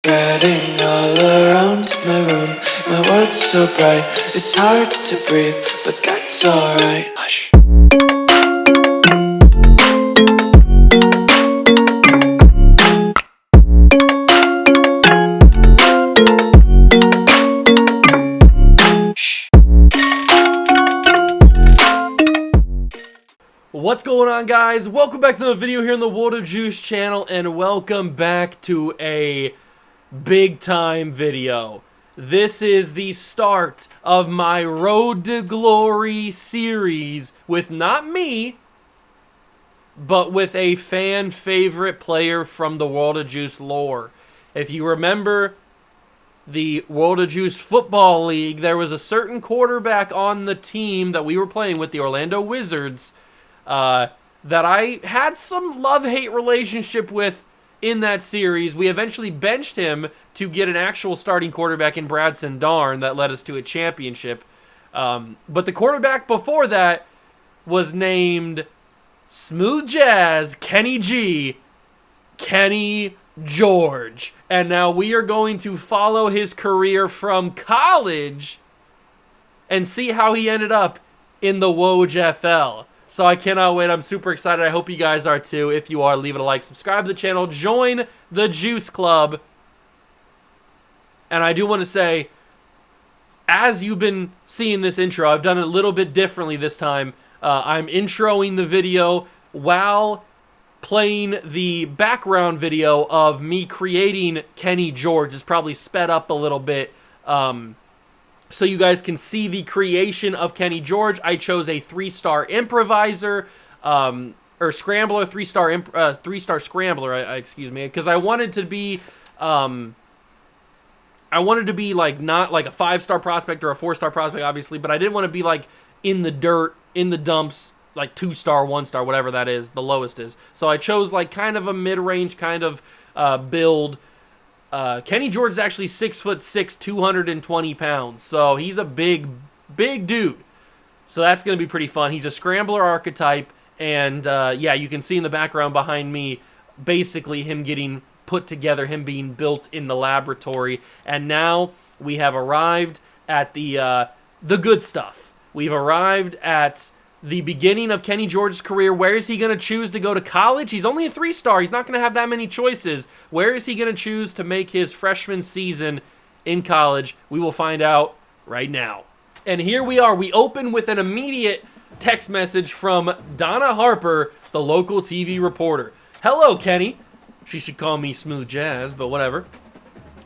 Getting all around my room, my world's so bright, it's hard to breathe, but that's alright. Hush. What's going on, guys? Welcome back to another video here on the World of Juice channel, and welcome back to a big time video. This is the start of my Road to Glory series with not me, but with a fan favorite player from the World of Juice lore. If you remember the World of Juice Football League, there was a certain quarterback on the team that we were playing with, the Orlando Wizards, that I had some love-hate relationship with in that series. We eventually benched him to get an actual starting quarterback in Bradson Darn that led us to a championship. But the quarterback before that was named Smooth Jazz Kenny G, Kenny George. And now we are going to follow his career from college and see how he ended up in the Woj FL. So I cannot wait. I'm super excited. I hope you guys are too. If you are, leave it a like, subscribe to the channel, join the Juice Club. And I do want to say, as you've been seeing this intro, I've done it a little bit differently this time. I'm introing the video while playing the background video of me creating Kenny George. It's probably sped up a little bit. So you guys can see the creation of Kenny George. I chose a 3-star improviser, or scrambler, 3-star scrambler, excuse me, because I wanted to be, like not like a 5-star prospect or a 4-star prospect, obviously, but I didn't want to be like in the dirt, in the dumps, like 2-star, 1-star, whatever that is, the lowest is. So I chose like kind of a mid-range kind of build. Kenny George is actually 6'6", 220 pounds. So he's a big dude. So that's going to be pretty fun. He's a scrambler archetype. And yeah, you can see in the background behind me, basically him getting put together, him being built in the laboratory. And now we have arrived at the good stuff. We've arrived at the beginning of Kenny George's career. Where is he going to choose to go to college? He's only a 3-star. He's not going to have that many choices. Where is he going to choose to make his freshman season in college? We will find out right now. And here we are. We open with an immediate text message from Donna Harper, the local TV reporter. Hello, Kenny. She should call me Smooth Jazz, but whatever.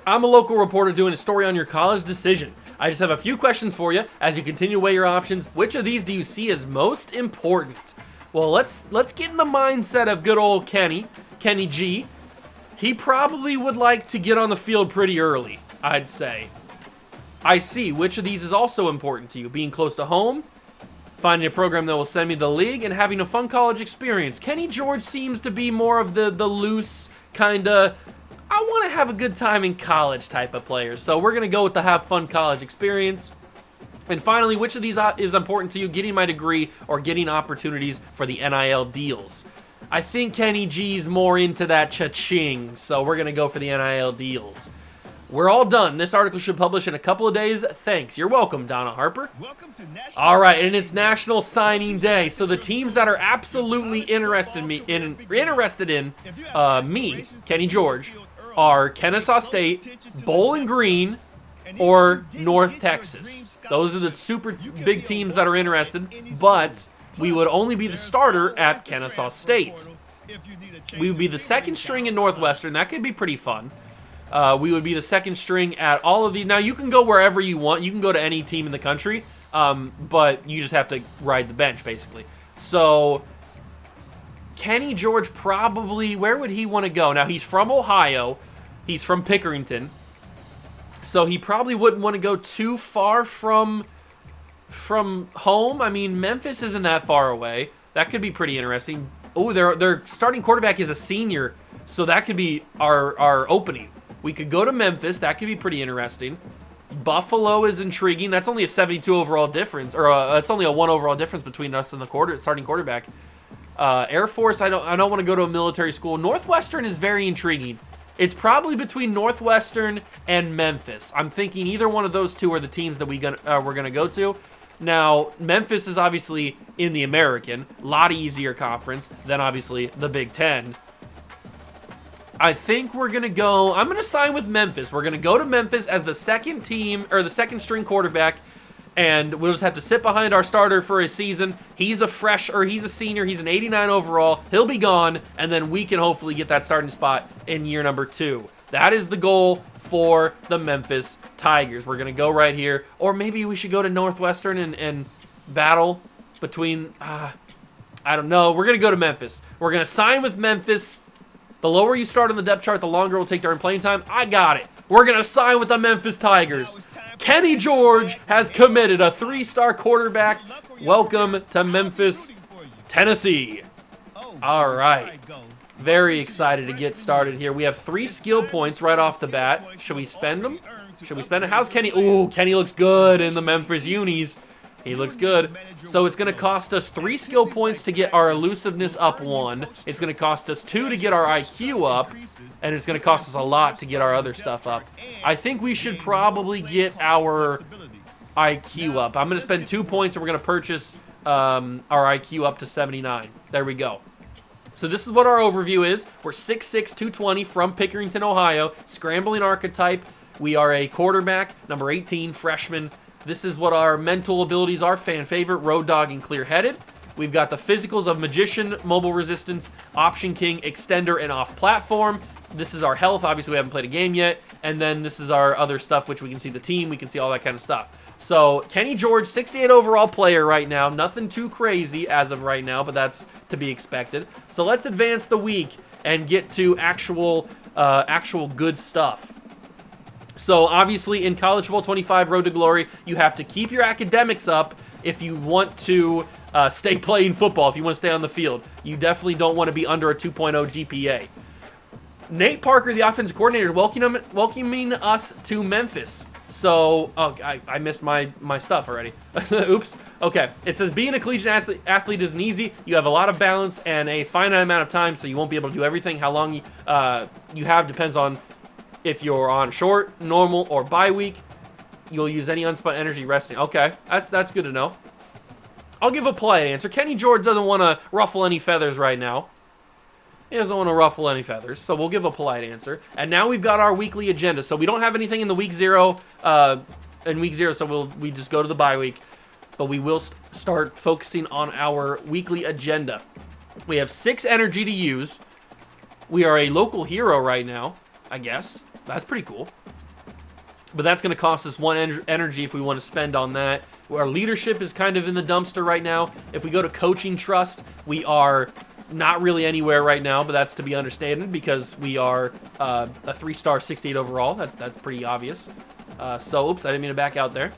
I'm a local reporter doing a story on your college decision. I just have a few questions for you as you continue to weigh your options. Which of these do you see as most important? Well, let's get in the mindset of good old Kenny G. He probably would like to get on the field pretty early, I'd say. I see. Which of these is also important to you? Being close to home, finding a program that will send me to the league, and having a fun college experience. Kenny George seems to be more of the loose kind of, I want to have a good time in college type of player. So we're going to go with the have fun college experience. And finally, which of these is important to you? Getting my degree or getting opportunities for the NIL deals? I think Kenny G's more into that cha-ching, so we're going to go for the NIL deals. We're all done. This article should publish in a couple of days. Thanks. You're welcome, Donna Harper. Welcome to National All right, and it's National Signing Day. So the teams that are absolutely interested in me, Kenny George, are Kennesaw State, Bowling Green, or North Texas. Those are the super big teams that are interested, but we would only be the starter at Kennesaw State. We would be the second string in Northwestern. That could be pretty fun. We would be the second string at all of these. Now, you can go wherever you want. You can go to any team in the country, but you just have to ride the bench, basically. So Kenny George probably, where would he want to go? Now, he's from Ohio. He's from Pickerington. So he probably wouldn't want to go too far from home. I mean, Memphis isn't that far away. That could be pretty interesting. Oh, their starting quarterback is a senior, so that could be our opening. We could go to Memphis. That could be pretty interesting. Buffalo is intriguing. That's only a 72 overall difference, or it's only a 1 overall difference between us and the starting quarterback. Air Force, I don't want to go to a military school. Northwestern is very intriguing. It's probably between Northwestern and Memphis. I'm thinking either one of those two are the teams that we're gonna go to. Now, Memphis is obviously in the American, a lot easier conference than obviously the Big Ten. I think we're gonna go. I'm gonna sign with Memphis. We're gonna go to Memphis as the second team or the second string quarterback. And we'll just have to sit behind our starter for a season. He's a senior. He's an 89 overall. He'll be gone, and then we can hopefully get that starting spot in year number 2. That is the goal for the Memphis Tigers. We're going to go right here. Or maybe we should go to Northwestern and battle between, I don't know. We're going to go to Memphis. We're going to sign with Memphis. The lower you start on the depth chart, the longer it will take during playing time. I got it. We're going to sign with the Memphis Tigers. Kenny George has committed, a 3-star quarterback. Welcome to Memphis, Tennessee. All right. Very excited to get started here. We have 3 skill points right off the bat. Should we spend them? Should we spend it? How's Kenny? Ooh, Kenny looks good in the Memphis unis. He looks good. So it's going to cost us 3 skill points to get our elusiveness up 1. It's going to cost us 2 to get our IQ up. And it's going to cost us a lot to get our other stuff up. I think we should probably get our IQ up. I'm going to spend 2 points and we're going to purchase our IQ up to 79. There we go. So this is what our overview is. We're 6'6", 220 from Pickerington, Ohio. Scrambling archetype. We are a quarterback, number 18, freshman. This is what our mental abilities are. Fan favorite, road dog, and clear-headed. We've got the physicals of magician, mobile resistance, option king, extender, and off-platform. This is our health. Obviously, we haven't played a game yet. And then this is our other stuff, which we can see the team. We can see all that kind of stuff. So Kenny George, 68 overall player right now. Nothing too crazy as of right now, but that's to be expected. So let's advance the week and get to actual good stuff. So obviously in College Football 25 Road to Glory, you have to keep your academics up if you want to stay playing football, if you want to stay on the field. You definitely don't want to be under a 2.0 GPA. Nate Parker, the offensive coordinator, welcoming us to Memphis. So, oh, I missed my stuff already. Oops. Okay. It says being a collegiate athlete isn't easy. You have a lot of balance and a finite amount of time, so you won't be able to do everything. How long you have depends on if you're on short, normal, or bye week. You'll use any unspent energy resting. Okay, that's good to know. I'll give a polite answer. Kenny George doesn't want to ruffle any feathers right now. He doesn't want to ruffle any feathers, so we'll give a polite answer. And now we've got our weekly agenda. So we don't have anything in the week 0, so we just go to the bye week. But we will start focusing on our weekly agenda. We have 6 energy to use. We are a local hero right now, I guess. That's pretty cool. But that's going to cost us 1 energy if we want to spend on that. Our leadership is kind of in the dumpster right now. If we go to coaching trust, we are not really anywhere right now, but that's to be understood because we are a 3-star 68 overall. That's pretty obvious. So, oops, I didn't mean to back out there.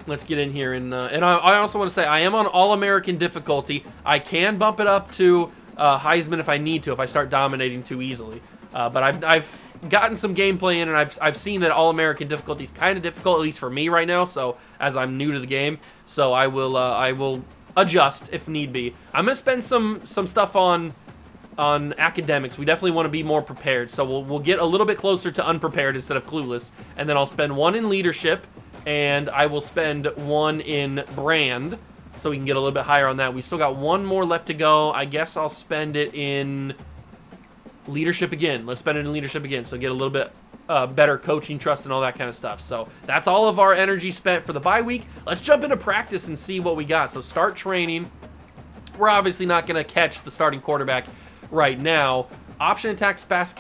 Let's get in here. And I also want to say I am on All-American difficulty. I can bump it up to Heisman if I need to, if I start dominating too easily. But I've gotten some gameplay in, and I've seen that All-American difficulty is kind of difficult, at least for me right now. So as I'm new to the game, so I will adjust if need be. I'm gonna spend some stuff on academics. We definitely want to be more prepared. So we'll get a little bit closer to unprepared instead of clueless, and then I'll spend 1 in leadership, and I will spend 1 in brand, so we can get a little bit higher on that. We still got 1 more left to go. I guess I'll spend it in leadership again. Let's spend it in leadership again, so get a little bit better coaching trust and all that kind of stuff. So that's all of our energy spent for the bye week. Let's jump into practice and see what we got. So start training. We're obviously not going to catch the starting quarterback right now. Option attacks pass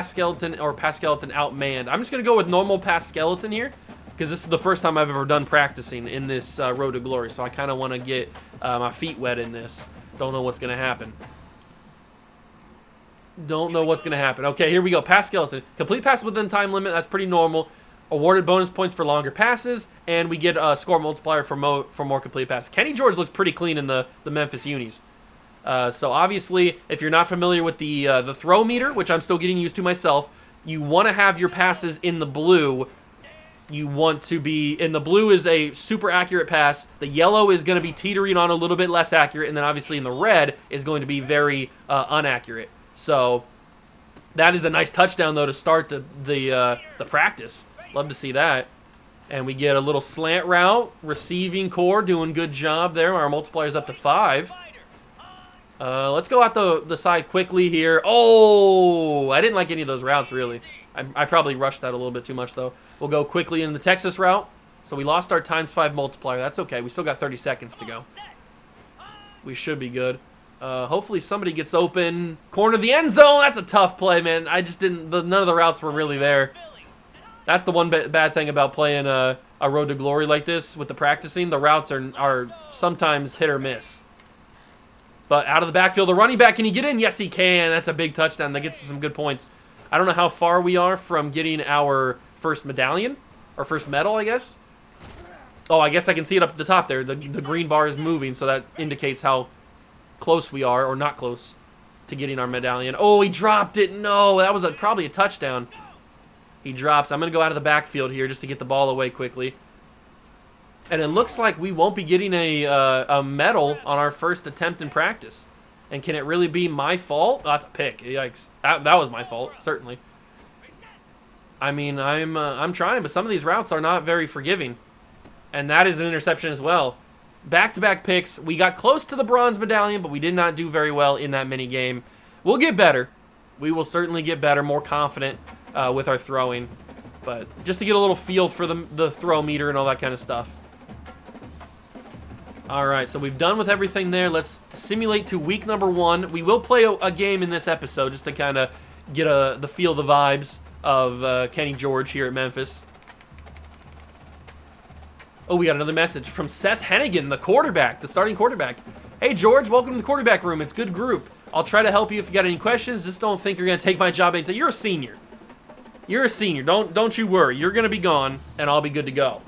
skeleton or pass skeleton outmanned. I'm just going to go with normal pass skeleton here because this is the first time I've ever done practicing in this Road to Glory. So I kind of want to get my feet wet in this. Don't know what's going to happen. Don't know what's going to happen. Okay, here we go. Pass skeleton. Complete pass within time limit. That's pretty normal. Awarded bonus points for longer passes, and we get a score multiplier for more complete passes. Kenny George looks pretty clean in the Memphis unis. So obviously, if you're not familiar with the throw meter, which I'm still getting used to myself, you want to have your passes in the blue. You want to be in the blue is a super accurate pass. The yellow is going to be teetering on a little bit less accurate, and then obviously in the red is going to be very inaccurate. So That is a nice touchdown, though, to start the practice. Love to see that. And we get a little slant route. Receiving core doing good job there. Our multiplier's up to 5. Let's go out the side quickly here. Oh, I didn't like any of those routes, really. I probably rushed that a little bit too much, though. We'll go quickly in the Texas route. So we lost our ×5 multiplier. That's okay. We still got 30 seconds to go. We should be good. Hopefully somebody gets open. Corner of the end zone. That's a tough play, man. I just didn't... None of the routes were really there. That's the one bad thing about playing a Road to Glory like this with the practicing. The routes are sometimes hit or miss. But out of the backfield, the running back, can he get in? Yes, he can. That's a big touchdown. That gets us some good points. I don't know how far we are from getting our first medallion. Or first medal, I guess. Oh, I guess I can see it up at the top there. The green bar is moving, so that indicates how close we are, or not close, to getting our medallion. Oh, he dropped it. No, that was probably a touchdown. He drops. I'm going to go out of the backfield here just to get the ball away quickly. And it looks like we won't be getting a medal on our first attempt in practice. And can it really be my fault? Oh, that's a pick. Yikes. That was my fault, certainly. I mean, I'm trying, but some of these routes are not very forgiving. And that is an interception as well. Back-to-back picks. We got close to the bronze medallion, but we did not do very well in that mini game. We'll get better. We will certainly get better, more confident with our throwing. But just to get a little feel for the throw meter and all that kind of stuff. All right, so we've done with everything there. Let's simulate to week number 1. We will play a game in this episode just to kind of get the feel, the vibes of Kenny George here at Memphis. Oh, we got another message from Seth Hennigan, the quarterback, the starting quarterback. Hey, George, welcome to the quarterback room. It's a good group. I'll try to help you if you got any questions. Just don't think you're going to take my job anytime. You're a senior. You're a senior. Don't you worry. You're going to be gone, and I'll be good to go.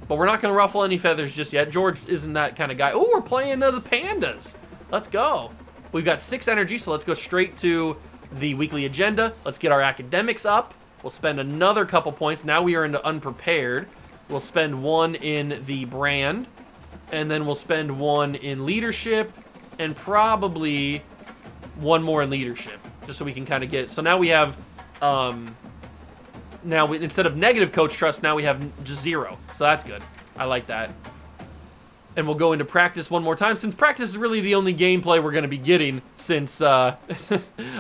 But we're not going to ruffle any feathers just yet. George isn't that kind of guy. Oh, we're playing the Pandas. Let's go. We've got 6 energy, so let's go straight to the weekly agenda. Let's get our academics up. We'll spend another couple points. Now we are into unprepared. We'll spend 1 in the brand, and then we'll spend 1 in leadership, and probably 1 more in leadership, just so we can kind of get... So now we have... instead of negative coach trust, now we have just 0. So that's good. I like that. And we'll go into practice one more time, since practice is really the only gameplay we're going to be getting, since I'd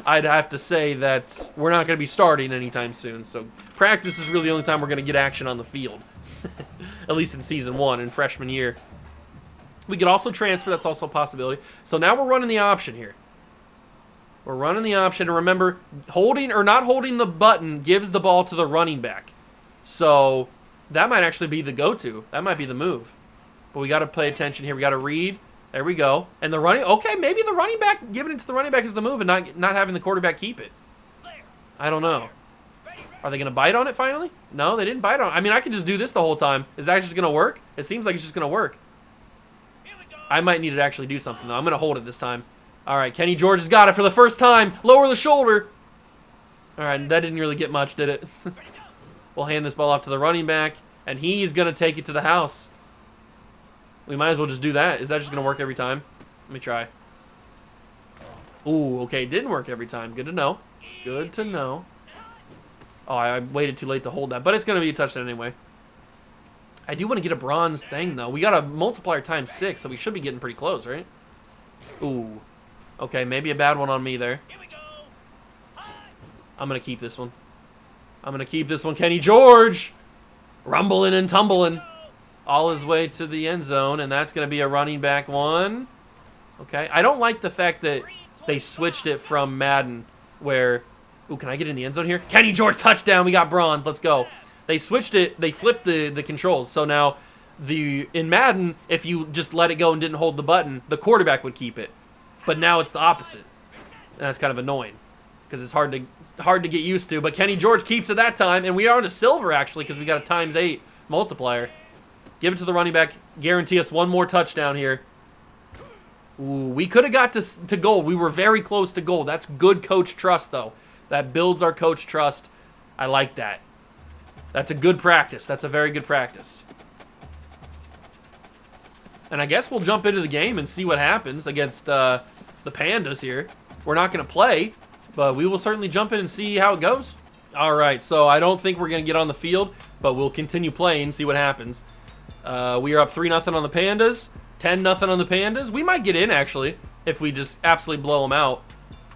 have to say that we're not going to be starting anytime soon. So practice is really the only time we're going to get action on the field. At least in Season 1 in freshman year. We could also transfer. That's also a possibility. So now we're running the option here. We're running the option. And remember, holding or not holding the button gives the ball to the running back. So that might actually be the go-to. That might be the move. But we got to pay attention here. We got to read. There we go. And the running... Okay, maybe the running back, giving it to the running back is the move and not having the quarterback keep it. I don't know. Are they going to bite on it finally? No, they didn't bite on it. I mean, I could just do this the whole time. Is that just going to work? It seems like it's just going to work. I might need to actually do something, though. I'm going to hold it this time. All right, Kenny George has got it for the first time. Lower the shoulder. All right, that didn't really get much, did it? We'll hand this ball off to the running back, and he's going to take it to the house. We might as well just do that. Is that just going to work every time? Let me try. Ooh, okay, it didn't work every time. Good to know. Good to know. Oh, I waited too late to hold that, but it's going to be a touchdown anyway. I do want to get a bronze thing, though. We got a multiplier times 6, so we should be getting pretty close, right? Ooh. Okay, maybe a bad one on me there. I'm going to keep this one. I'm going to keep this one. Kenny George! Rumbling and tumbling. All his way to the end zone, and that's going to be a running back 1. Okay. I don't like the fact that they switched it from Madden, where... Ooh, can I get in the end zone here? Kenny George, touchdown. We got bronze. Let's go. They switched it. They flipped the controls. So now, in Madden, if you just let it go and didn't hold the button, the quarterback would keep it. But now it's the opposite. And that's kind of annoying because it's hard to get used to. But Kenny George keeps it that time, and we are on a silver, actually, because we got a ×8 multiplier. Give it to the running back. Guarantee us 1 more touchdown here. Ooh, we could have got to gold. We were very close to gold. That's good coach trust, though. That builds our coach trust. I like that. That's a good practice. That's a very good practice. And I guess we'll jump into the game and see what happens against the Pandas here. We're not going to play, But we will certainly jump in and see how it goes. All right, so I don't think we're going to get on the field, but we'll continue playing, see what happens. We are up 3-0 on the Pandas, 10-0 on the Pandas. We might get in, actually, if we just absolutely blow them out.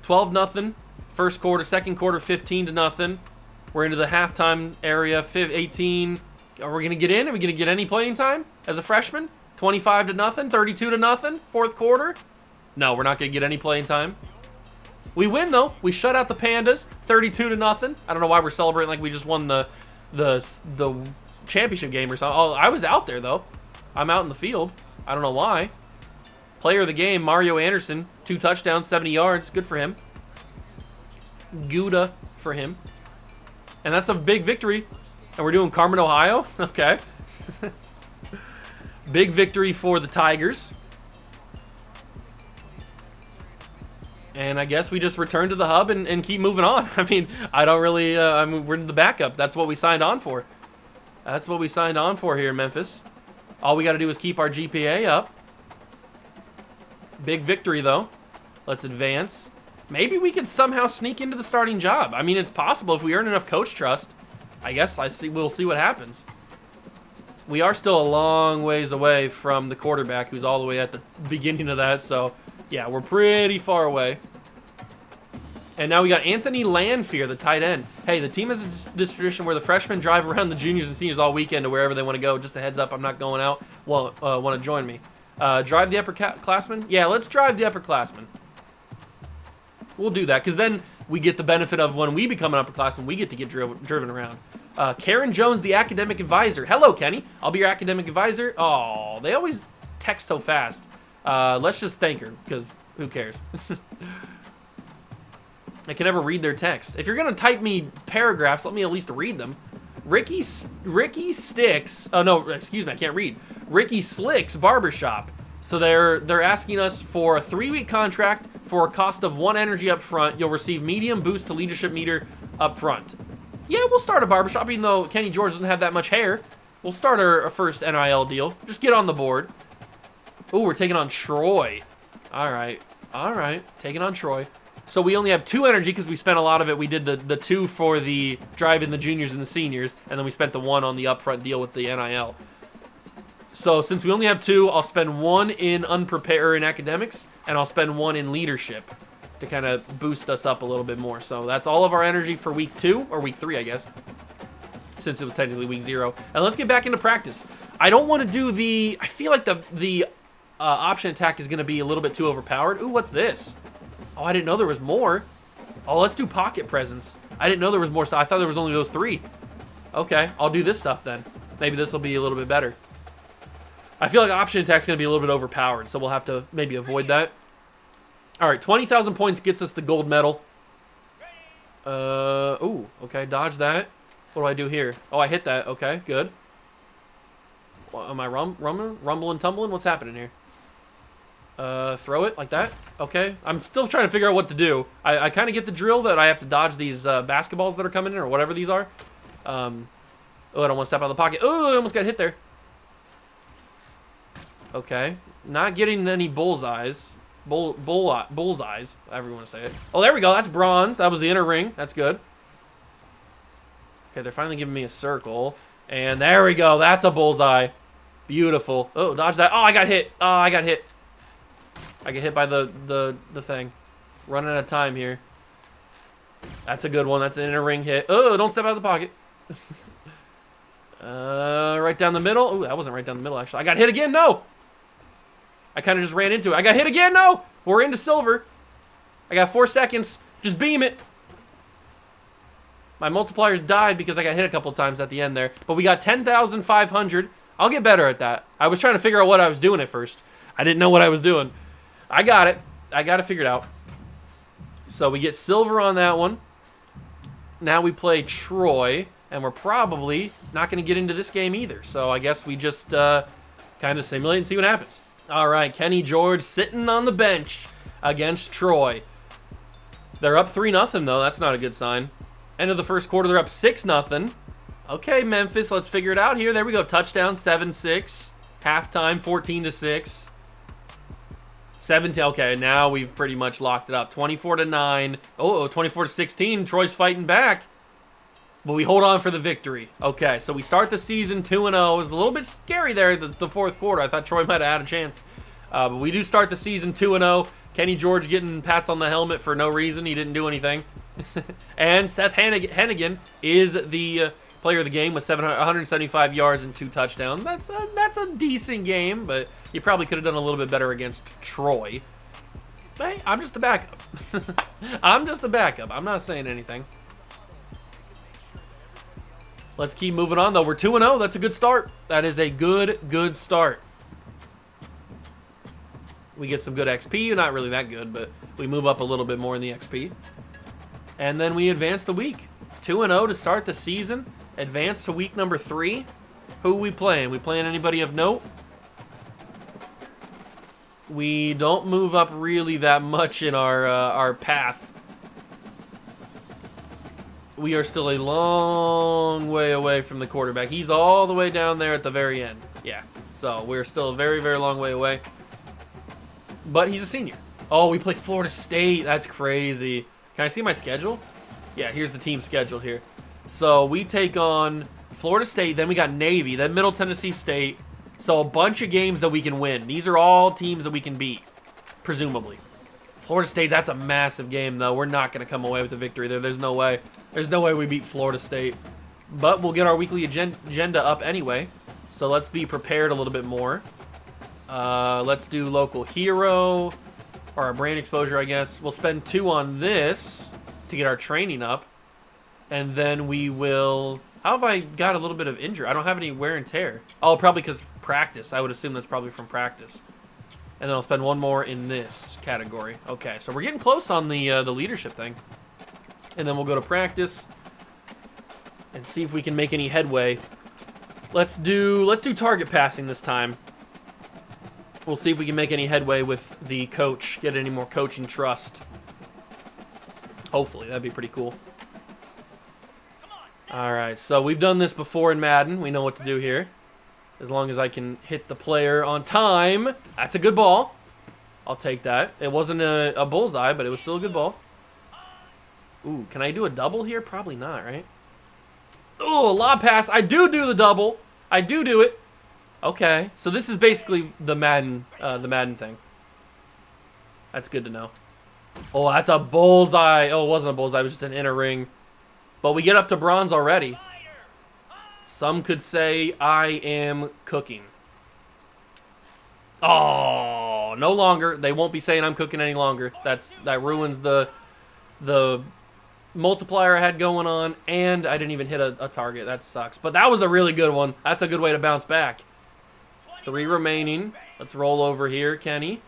12-0, first quarter, second quarter, 15-0. We're into the halftime area, 18. Are we going to get in? Are we going to get any playing time as a freshman? 25-0, 32-0, fourth quarter. No, we're not going to get any playing time. We win, though. We shut out the Pandas, 32-0. I don't know why we're celebrating like we just won the championship game or something. Oh, I was out there, though. I'm out in the field. I don't know why. Player of the game, Mario Anderson, 2 touchdowns, 70 yards. Good for him. Gouda for him. And that's a big victory. And we're doing Carmen, Ohio. Okay. Big victory for the Tigers. And I guess we just return to the hub and keep moving on. I mean, I don't really, I mean, we're in the backup. That's what we signed on for. That's what we signed on for here in Memphis. All we got to do is keep our GPA up. Big victory, though. Let's advance. Maybe we could somehow sneak into the starting job. I mean, it's possible if we earn enough coach trust. I guess we'll see what happens. We are still a long ways away from the quarterback, who's all the way at the beginning of that, so yeah, we're pretty far away. And now we got Anthony Lanfear, the tight end. Hey, the team has this tradition where the freshmen drive around the juniors and seniors all weekend to wherever they want to go. Just a heads up, I'm not going out. Well, want to join me. Drive the upperclassmen? Yeah, let's drive the upperclassmen. We'll do that, because then we get the benefit of when we become an upperclassman, we get to get driven around. Karen Jones, the academic advisor. Hello, Kenny. I'll be your academic advisor. Oh, they always text so fast. Let's just thank her, because who cares? I can never read their text. If you're going to type me paragraphs, let me at least read them. Ricky Sticks. Oh, no, excuse me, I can't read. Ricky Slicks Barbershop. So they're asking us for a 3-week contract for a cost of 1 energy up front. You'll receive medium boost to leadership meter up front. Yeah, we'll start a barbershop, even though Kenny George doesn't have that much hair. We'll start our first NIL deal. Just get on the board. Ooh, we're taking on Troy. All right, taking on Troy. So we only have 2 energy because we spent a lot of it. We did the 2 for the drive in the juniors and the seniors, and then we spent the 1 on the upfront deal with the NIL. So since we only have 2, I'll spend 1 in unprepared in academics, and I'll spend 1 in leadership to kind of boost us up a little bit more. So that's all of our energy for week 2, or week 3, I guess, since it was technically week 0. And let's get back into practice. I don't want to do I feel like the option attack is going to be a little bit too overpowered. Ooh, what's this? Oh, I didn't know there was more. Oh, let's do pocket presence. I didn't know there was more stuff. I thought there was only those 3. Okay, I'll do this stuff then. Maybe this will be a little bit better. I feel like option attack is going to be a little bit overpowered, so we'll have to maybe avoid that. All right, 20,000 points gets us the gold medal. Ooh, okay, dodge that. What do I do here? Oh, I hit that. Okay, good. Well, am I rumbling, tumbling? What's happening here? Throw it like that. Okay, I'm still trying to figure out what to do. I kind of get the drill that I have to dodge these basketballs that are coming in, or whatever these are. Oh, I don't want to step out of the pocket. Oh, I almost got hit there. Okay, not getting any bullseyes. Bullseyes, however you want to say it. Oh, there we go. That's bronze. That was the inner ring. That's good. Okay, they're finally giving me a circle. And there we go. That's a bullseye. Beautiful. Oh, dodge that. Oh, I got hit. Oh, I got hit. I get hit by the thing. Running out of time here. That's a good one. That's an inner ring hit. Oh, don't step out of the pocket. Right down the middle. Oh, that wasn't right down the middle, actually. I got hit again. No. I kind of just ran into it. I got hit again. No. We're into silver. I got 4 seconds. Just beam it. My multipliers died because I got hit a couple times at the end there. But we got 10,500. I'll get better at that. I was trying to figure out what I was doing at first. I didn't know what I was doing. I got it. I got it figured out. So we get silver on that one. Now we play Troy. And we're probably not going to get into this game either. So I guess we just kind of simulate and see what happens. All right, Kenny George sitting on the bench against Troy. They're up 3-0, though. That's not a good sign. End of the first quarter, they're up 6-0. Okay, Memphis, let's figure it out here. There we go. Touchdown, 7-6. Halftime, 14-6. 17. Okay, now we've pretty much locked it up. 24-9. Oh, 24-16. Troy's fighting back. But we hold on for the victory. Okay, so we start the season 2-0. It was a little bit scary there, the fourth quarter. I thought Troy might have had a chance. But we do start the season 2-0. Kenny George getting pats on the helmet for no reason. He didn't do anything. And Seth Hennigan is the player of the game with 175 yards and 2 touchdowns. That's a decent game, but you probably could have done a little bit better against Troy. Hey, I'm just the backup. I'm just the backup. I'm not saying anything. Let's keep moving on, though. We're 2-0. That's a good start. That is a good start. We get some good XP. Not really that good, but we move up a little bit more in the XP. And then we advance the week. 2-0 to start the season. Advance to week number 3. Who we playing? We playing anybody of note? We don't move up really that much in our path. We are still a long way away from the quarterback. He's all the way down there at the very end. Yeah, so we're still a very, very long way away. But he's a senior. Oh, we play Florida State. That's crazy. Can I see my schedule? Yeah, here's the team schedule here. So we take on Florida State, then we got Navy, then Middle Tennessee State. So a bunch of games that we can win. These are all teams that we can beat, presumably. Florida State, that's a massive game, though. We're not going to come away with a victory there. There's no way. There's no way we beat Florida State. But we'll get our weekly agenda up anyway. So let's be prepared a little bit more. Let's do local hero, or our brain exposure, I guess. We'll spend 2 on this to get our training up. And then we will... How have I got a little bit of injury? I don't have any wear and tear. Oh, probably because practice. I would assume that's probably from practice. And then I'll spend 1 more in this category. Okay, so we're getting close on the leadership thing. And then we'll go to practice and see if we can make any headway. Let's do target passing this time. We'll see if we can make any headway with the coach, get any more coaching trust. Hopefully, that'd be pretty cool. All right, so we've done this before in Madden. We know what to do here. As long as I can hit the player on time. That's a good ball. I'll take that. It wasn't a bullseye, but it was still a good ball. Ooh, can I do a double here? Probably not, right? Oh, a lob pass. I do the double. I do it. Okay, so this is basically the Madden thing. That's good to know. Oh, that's a bullseye. Oh, it wasn't a bullseye. It was just an inner ring. But we get up to bronze already. Some could say I am cooking. Oh, no longer. They won't be saying I'm cooking any longer. That ruins the multiplier I had going on, and I didn't even hit a target. That sucks. But that was a really good one. That's a good way to bounce back. 3 remaining. Let's roll over here, Kenny.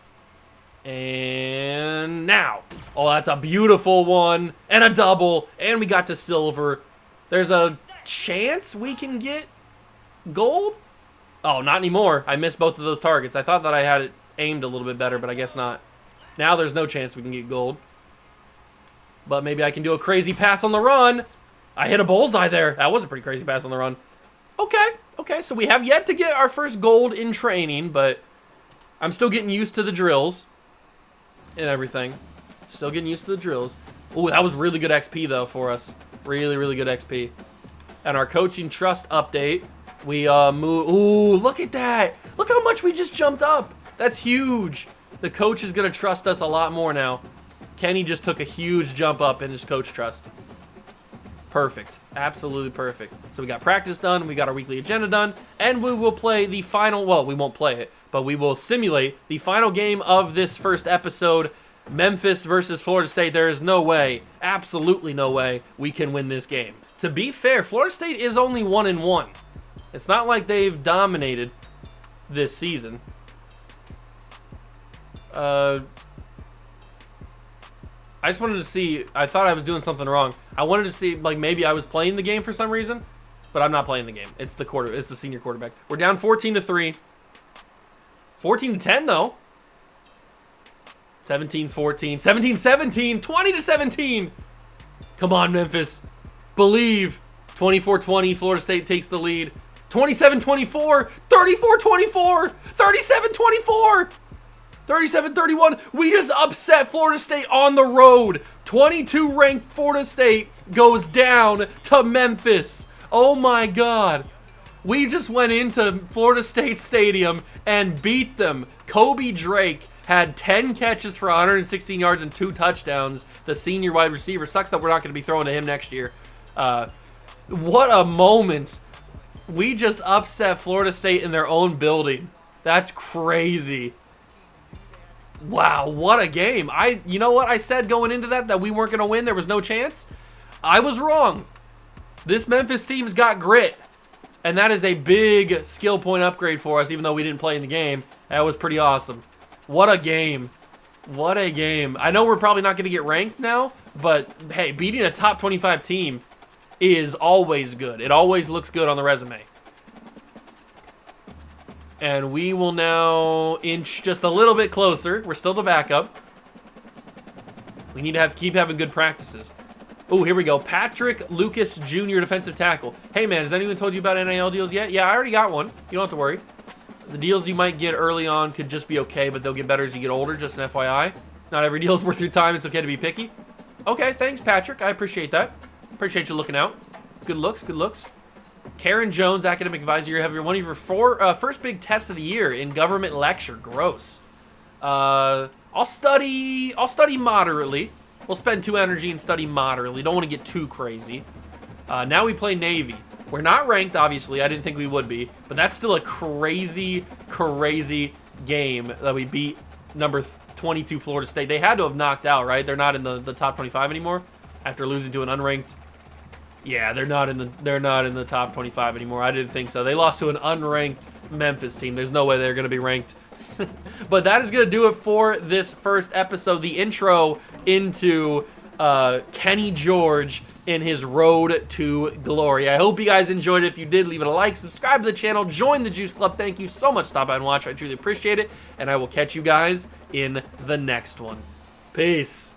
And now. Oh, that's a beautiful one. And a double. And we got to silver. There's a chance we can get gold? Oh, not anymore. I missed both of those targets. I thought that I had it aimed a little bit better, but I guess not. Now there's no chance we can get gold. But maybe I can do a crazy pass on the run. I hit a bullseye there. That was a pretty crazy pass on the run. Okay, so we have yet to get our first gold in training, but I'm still getting used to the drills and everything. Still getting used to the drills. Ooh, that was really good XP, though, for us. Really, really good XP. And our coaching trust update, we move... Ooh, look at that. Look how much we just jumped up. That's huge. The coach is going to trust us a lot more now. Kenny just took a huge jump up in his coach trust. Perfect. Absolutely perfect. So we got practice done, we got our weekly agenda done, and we will play the final, well, we won't play it, but we will simulate the final game of this first episode, Memphis versus Florida State. There is no way, absolutely no way, we can win this game. To be fair, Florida State is only 1-1. It's not like they've dominated this season. I just wanted to see, I thought I was doing something wrong. I wanted to see, like, maybe I was playing the game for some reason, but I'm not playing the game. It's the senior quarterback. We're down 14-3. 14-10, though. 17-14, 17-17, 20-17. Come on, Memphis. Believe. 24-20, Florida State takes the lead. 27-24, 34-24, 37-24. 37-31. We just upset Florida State on the road. 22 ranked Florida State goes down to Memphis. Oh my God. We just went into Florida State Stadium and beat them. Kobe Drake had 10 catches for 116 yards and 2 touchdowns. The senior wide receiver. Sucks that we're not going to be throwing to him next year. What a moment. We just upset Florida State in their own building. That's crazy. Wow, what a game. You know what I said going into that we weren't going to win? There was no chance? I was wrong. This Memphis team's got grit. And that is a big skill point upgrade for us, even though we didn't play in the game. That was pretty awesome. What a game. What a game. I know we're probably not going to get ranked now, but hey, beating a top 25 team is always good. It always looks good on the resume. And we will now inch just a little bit closer. We're still the backup. We need to keep having good practices. Oh, here we go. Patrick Lucas Jr., defensive tackle. Hey, man, has anyone told you about NIL deals yet? Yeah, I already got one. You don't have to worry. The deals you might get early on could just be okay, but they'll get better as you get older, just an FYI. Not every deal's worth your time. It's okay to be picky. Okay, thanks, Patrick. I appreciate that. Appreciate you looking out. Good looks, good looks. Karen Jones, academic advisor. You have one of your first big tests of the year in government lecture. Gross. I'll study moderately. We'll spend 2 energy and study moderately. Don't want to get too crazy. Now we play Navy. We're not ranked, obviously. I didn't think we would be. But that's still a crazy, crazy game that we beat number 22 Florida State. They had to have knocked out, right? They're not in the top 25 anymore after losing to an unranked. Yeah, they're not in the top 25 anymore. I didn't think so. They lost to an unranked Memphis team. There's no way they're going to be ranked. But that is going to do it for this first episode, the intro into Kenny George in his road to glory. I hope you guys enjoyed it. If you did, leave it a like, subscribe to the channel, join the Juice Club. Thank you so much. Stop by and watch. I truly appreciate it. And I will catch you guys in the next one. Peace.